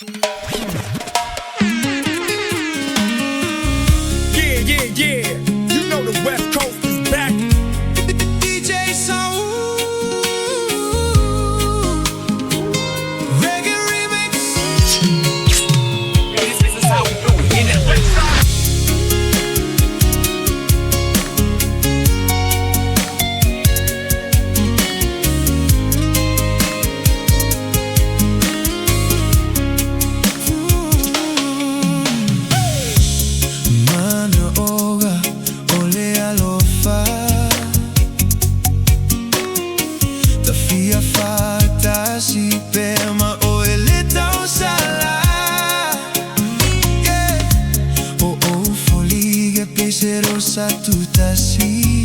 Yeah, yeah, yeah. You know the West Coast is back. DJ Sawoop, Reggae Remix. This is how we do it in the West Side. Manoga, ole alofa. Tafia fata si pema o ele tau sala. Yeah. Oh oh foliga pesero sa tutasi.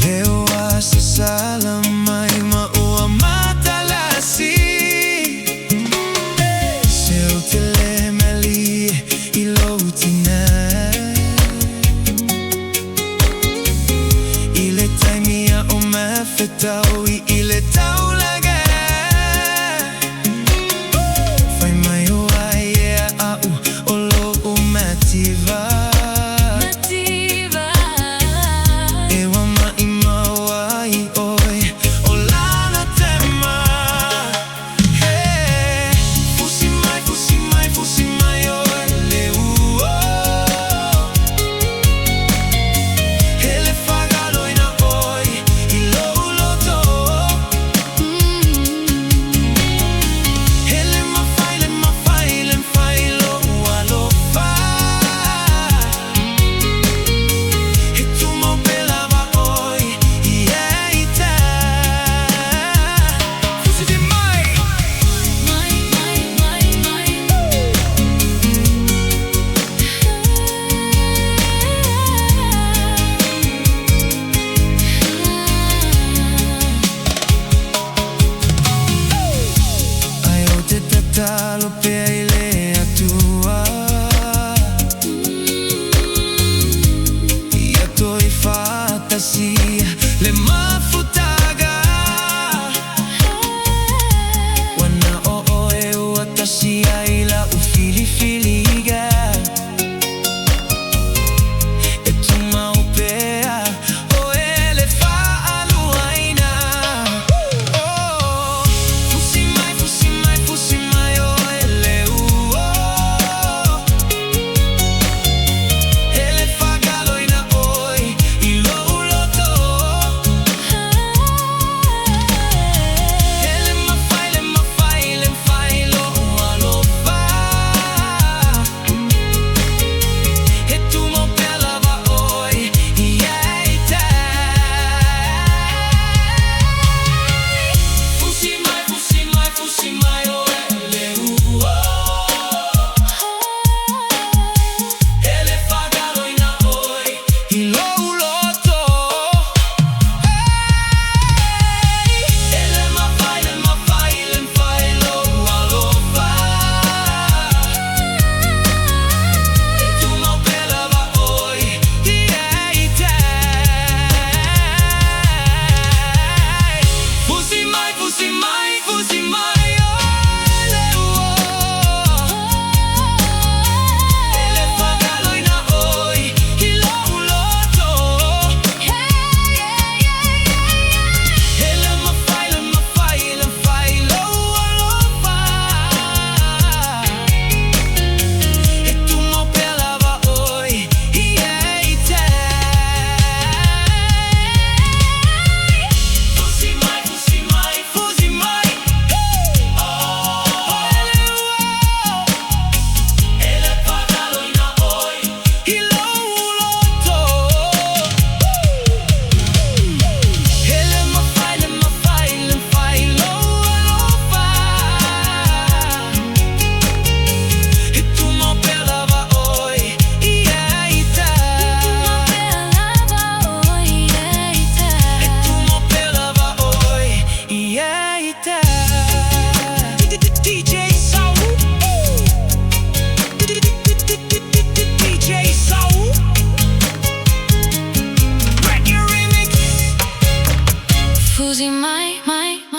Leo asa sala mai ma o amatalasi. Seu telemeli iloutina. Ile taimia o mafetau I ile taulaga. Fai mai o aie au o lo o mativa. Ewa mai mawai oi o lana tema. Hey, Fusi Mai Fusi Mai Fusi Mai oi leu oh. Ele fagaloina oi I louloto. Ele mafai lo alofa. E tu mo pelava oi ieita. Fusi Mai. Ai o te tatalo pe ai le atua. Ia toi fantasia le mafutaga. Wana o e ua tasi ai la u filifiliga. E tu mau pea o ele faaluaina. Oh, Fusi Mai Fusi Mai Fusi Mai o ele oh. Ele fagaloina oi I louloto. Ele mafai lo alofa. E tu mo pelava oi ieita. Fusi Mai Fusi Mai Fusi Mai o ele oh. Ele fagaloina oi I louloto. Ele mafai lo alofa. E tu mo pelava oi ieita. Fusi Mai Fusi Mai Fusi Mai ole ele fagaloina oi I louloto. Ele mafai lo alofa. E tu mo pelava oi ieita. Fusi Mai Fusi Mai Fusi Mai. Oh, ele fagaloina oi I louloto. Ele mafai lo alofa. E tu mo pelava oi ieita. E tu mo pelava oi ieita. DJ Sawoop. DJ Sawoop. Reggae Remix. Fusi Mai, Mai, Mai.